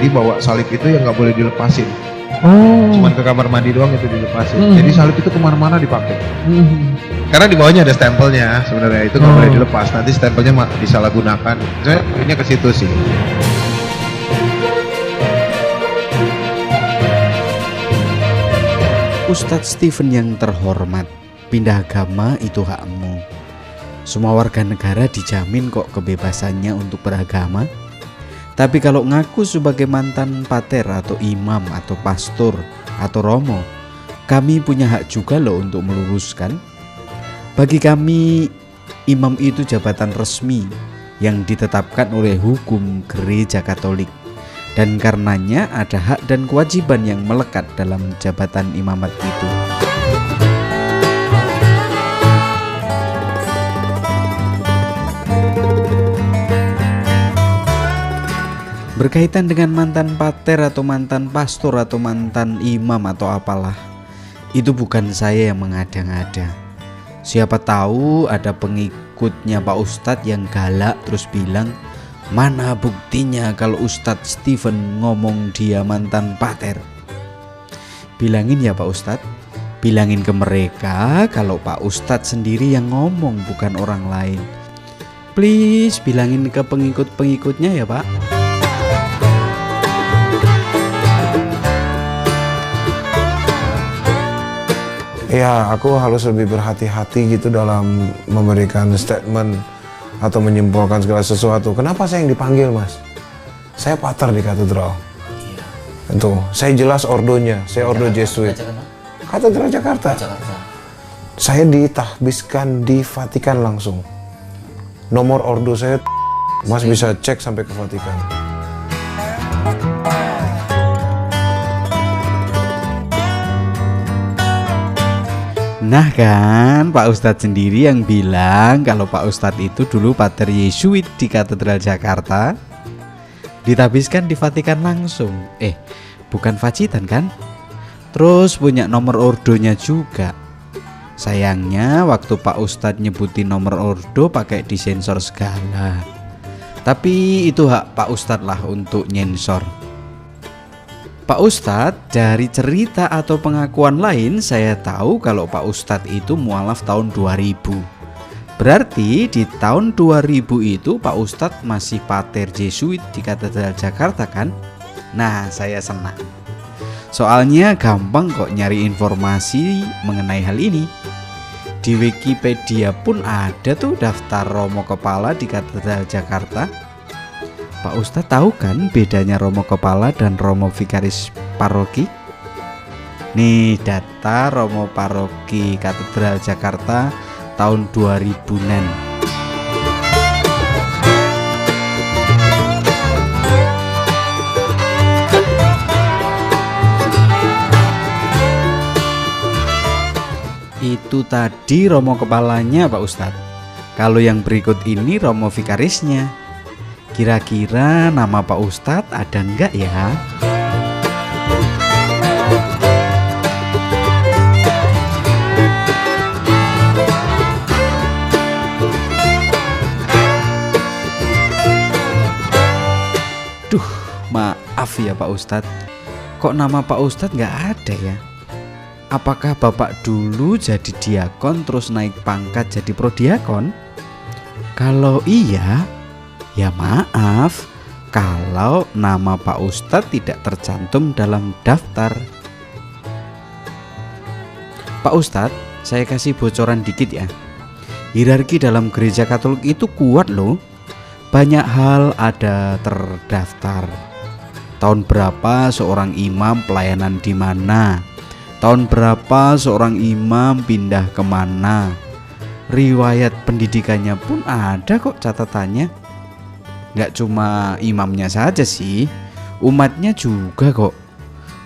Jadi bawa salib itu yang nggak boleh dilepasin. Oh. Cuman ke kamar mandi doang itu dilepasin. Jadi salib itu kemana-mana dipakai. Karena di bawahnya ada stempelnya sebenarnya, itu nggak boleh dilepas. Nanti stempelnya disalahgunakan. Saya poinnya ke situ sih. Ustadz Stephen yang terhormat, pindah agama itu hakmu. Semua warga negara dijamin kok kebebasannya untuk beragama. Tapi kalau ngaku sebagai mantan pater atau imam atau pastor atau romo, kami punya hak juga loh untuk meluruskan. Bagi kami, imam itu jabatan resmi yang ditetapkan oleh hukum Gereja Katolik. Dan karenanya ada hak dan kewajiban yang melekat dalam jabatan imamat itu. Berkaitan dengan mantan pater atau mantan pastor atau mantan imam atau apalah, itu bukan saya yang mengada-ngada. Siapa tahu ada pengikutnya Pak Ustadz yang galak terus bilang, mana buktinya kalau Ustadz Stephen ngomong dia mantan pater? Bilangin ya Pak Ustadz, bilangin ke mereka kalau Pak Ustadz sendiri yang ngomong bukan orang lain. Please bilangin ke pengikut-pengikutnya ya Pak. Ya, aku harus lebih berhati-hati gitu dalam memberikan statement atau menyimpulkan segala sesuatu. Kenapa saya yang dipanggil, Mas? Saya pater di katedral. Itu, saya jelas ordonya. Saya ordo Jesuit. Katedral Jakarta. Saya ditahbiskan di Vatikan langsung. Nomor ordo saya, Mas bisa cek sampai ke Vatikan. Nah kan, Pak Ustadz sendiri yang bilang kalau Pak Ustadz itu dulu pater Yesuit di Katedral Jakarta, ditabiskan di Vatikan langsung. Bukan Vacitan kan? Terus punya nomor ordonya juga. Sayangnya waktu Pak Ustadz nyebutin nomor ordo pakai disensor segala. Tapi itu hak Pak Ustadz lah untuk nyensor. Pak Ustadz, dari cerita atau pengakuan lain saya tahu kalau Pak Ustadz itu mualaf tahun 2000. Berarti di tahun 2000 itu Pak Ustadz masih pater Jesuit di Katedral Jakarta kan? Nah, saya senang. Soalnya gampang kok nyari informasi mengenai hal ini. Di Wikipedia pun ada tuh daftar romo kepala di Katedral Jakarta. Pak Ustadz tahu kan bedanya romo kepala dan romo vikaris paroki? Nih data romo paroki Katedral Jakarta tahun 2000-an. Itu tadi romo kepalanya Pak Ustadz. Kalau yang berikut ini romo vikarisnya. Kira-kira nama Pak Ustadz ada enggak ya? Duh, maaf ya Pak Ustadz. Kok nama Pak Ustadz enggak ada ya? Apakah Bapak dulu jadi diakon terus naik pangkat jadi prodiakon? Kalau iya, ya maaf kalau nama Pak Ustadz tidak tercantum dalam daftar. Pak Ustadz, saya kasih bocoran dikit ya. Hierarki dalam gereja Katolik itu kuat loh. Banyak hal ada terdaftar. Tahun berapa seorang imam pelayanan di mana? Tahun berapa seorang imam pindah kemana? Riwayat pendidikannya pun ada kok catatannya. Gak cuma imamnya saja sih, umatnya juga kok.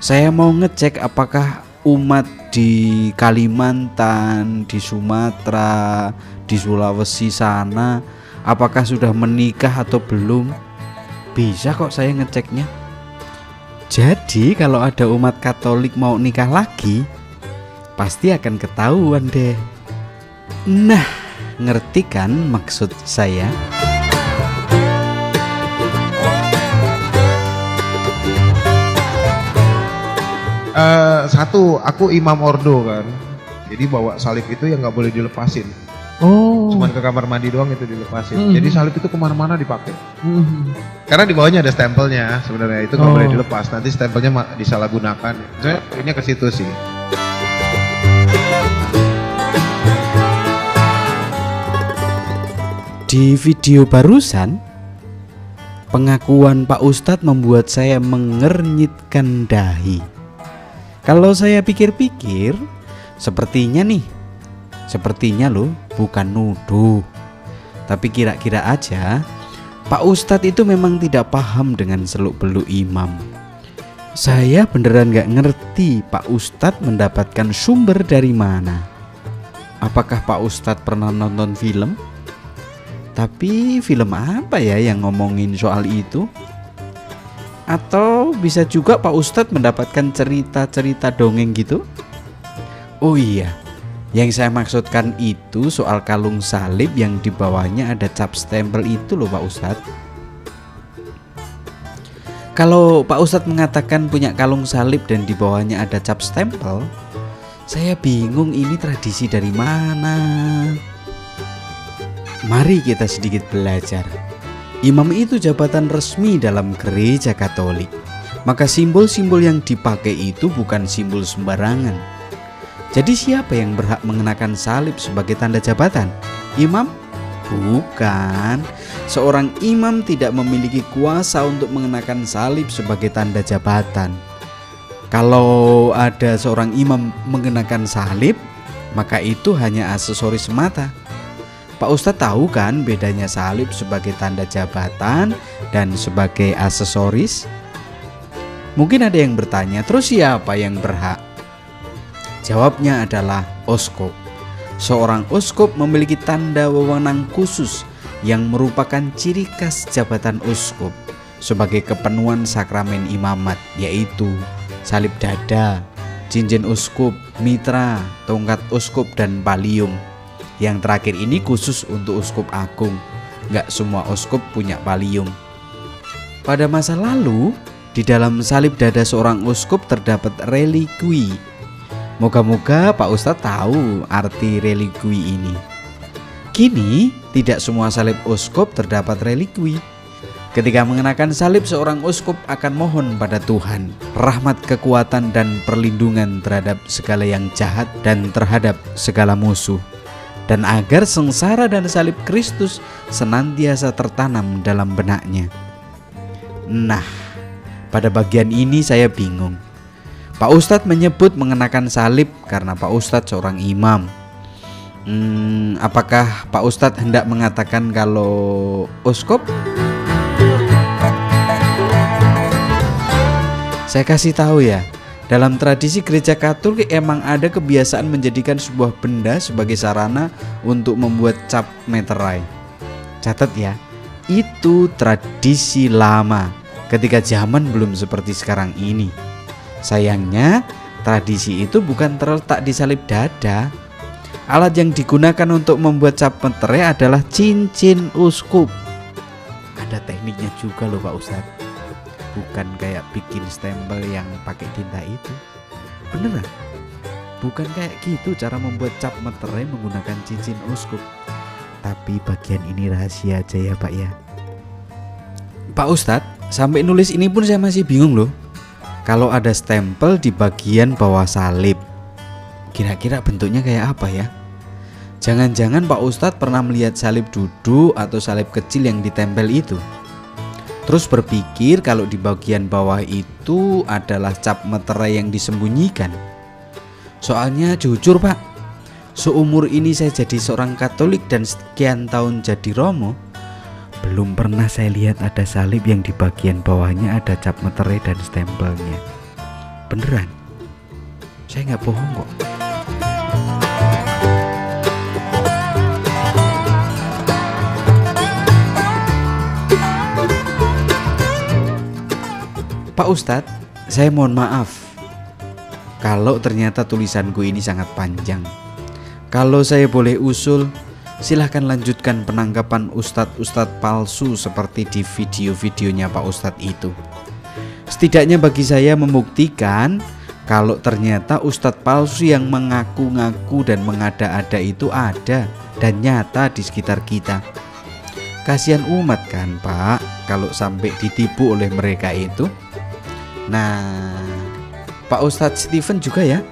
Saya mau ngecek apakah umat di Kalimantan, di Sumatera, di Sulawesi sana, apakah sudah menikah atau belum. Bisa kok saya ngeceknya. Jadi kalau ada umat Katolik mau nikah lagi, pasti akan ketahuan deh. Nah, ngerti kan maksud saya? Satu, aku imam ordo kan. Jadi bawa salib itu yang nggak boleh dilepasin. Oh. Cuman ke kamar mandi doang itu dilepasin. Jadi salib itu kemana-mana dipakai. Karena di bawahnya ada stempelnya sebenarnya, itu nggak boleh dilepas. Nanti stempelnya disalahgunakan. Saya ini ke situ sih. Di video barusan, pengakuan Pak Ustadz membuat saya mengernyitkan dahi. Kalau saya pikir-pikir, sepertinya loh, bukan nuduh. Tapi kira-kira aja, Pak Ustadz itu memang tidak paham dengan seluk-beluk imam. Saya beneran gak ngerti Pak Ustadz mendapatkan sumber dari mana. Apakah Pak Ustadz pernah nonton film? Tapi film apa ya yang ngomongin soal itu? Atau bisa juga Pak Ustadz mendapatkan cerita-cerita dongeng gitu? Oh iya, yang saya maksudkan itu soal kalung salib yang di bawahnya ada cap stempel itu loh Pak Ustadz. Kalau Pak Ustadz mengatakan punya kalung salib dan di bawahnya ada cap stempel, saya bingung ini tradisi dari mana. Mari kita sedikit belajar. Imam itu jabatan resmi dalam gereja Katolik. Maka simbol-simbol yang dipakai itu bukan simbol sembarangan. Jadi siapa yang berhak mengenakan salib sebagai tanda jabatan? Imam? Bukan. Seorang imam tidak memiliki kuasa untuk mengenakan salib sebagai tanda jabatan. Kalau ada seorang imam mengenakan salib, maka itu hanya aksesoris semata. Pak Ustadz tahu kan bedanya salib sebagai tanda jabatan dan sebagai aksesoris? Mungkin ada yang bertanya, terus siapa yang berhak? Jawabnya adalah uskup. Seorang uskup memiliki tanda wewenang khusus yang merupakan ciri khas jabatan uskup sebagai kepenuhan sakramen imamat, yaitu salib dada, cincin uskup, mitra, tongkat uskup, dan pallium. Yang terakhir ini khusus untuk uskup agung. Gak semua uskup punya pallium. Pada masa lalu, di dalam salib dada seorang uskup terdapat relikui. Moga-moga Pak Ustadz tahu arti relikui ini. Kini, tidak semua salib uskup terdapat relikui. Ketika mengenakan salib, seorang uskup akan mohon pada Tuhan rahmat, kekuatan, dan perlindungan terhadap segala yang jahat dan terhadap segala musuh, dan agar sengsara dan salib Kristus senantiasa tertanam dalam benaknya. Nah, pada bagian ini saya bingung. Pak Ustadz menyebut mengenakan salib karena Pak Ustadz seorang imam. Apakah Pak Ustadz hendak mengatakan kalau uskup? Saya kasih tahu ya. Dalam tradisi gereja Katolik emang ada kebiasaan menjadikan sebuah benda sebagai sarana untuk membuat cap meterai. Catat ya, itu tradisi lama ketika zaman belum seperti sekarang ini. Sayangnya, tradisi itu bukan terletak di salib dada. Alat yang digunakan untuk membuat cap meterai adalah cincin uskup. Ada tekniknya juga loh Pak Ustadz. Bukan kayak bikin stempel yang pakai tinta itu. Beneran? Bukan kayak gitu cara membuat cap meterai menggunakan cincin uskup. Tapi bagian ini rahasia aja ya Pak ya. Pak Ustadz, sampai nulis ini pun saya masih bingung loh. Kalau ada stempel di bagian bawah salib, kira-kira bentuknya kayak apa ya? Jangan-jangan Pak Ustadz pernah melihat salib duduk atau salib kecil yang ditempel itu, terus berpikir kalau di bagian bawah itu adalah cap meterai yang disembunyikan. Soalnya jujur Pak, seumur ini saya jadi seorang Katolik dan sekian tahun jadi romo, belum pernah saya lihat ada salib yang di bagian bawahnya ada cap meterai dan stempelnya. Beneran, saya nggak bohong kok. Pak Ustadz, saya mohon maaf kalau ternyata tulisanku ini sangat panjang. Kalau saya boleh usul, silahkan lanjutkan penangkapan ustadz-ustadz palsu seperti di video-videonya Pak Ustadz itu. Setidaknya bagi saya membuktikan kalau ternyata ustadz palsu yang mengaku-ngaku dan mengada-ada itu ada dan nyata di sekitar kita. Kasihan umat kan Pak kalau sampai ditipu oleh mereka itu. Nah, Pak Ustadz Steven juga ya,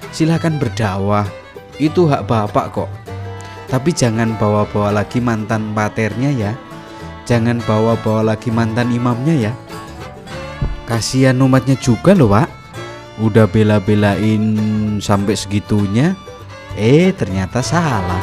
silahkan berdakwah, itu hak Bapak kok. Tapi jangan bawa-bawa lagi mantan paternya ya, jangan bawa-bawa lagi mantan imamnya ya. Kasihan umatnya juga loh Pak, udah bela-belain sampai segitunya, ternyata salah.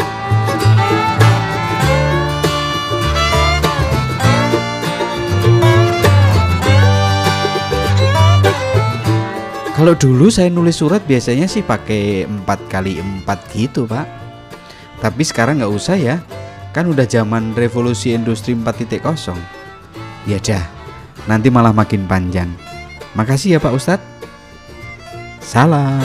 Kalau dulu saya nulis surat biasanya sih pakai 4x4 gitu Pak. Tapi sekarang nggak usah ya, kan udah zaman revolusi industri 4.0. Ya dah, nanti malah makin panjang. Makasih ya Pak Ustadz. Salam.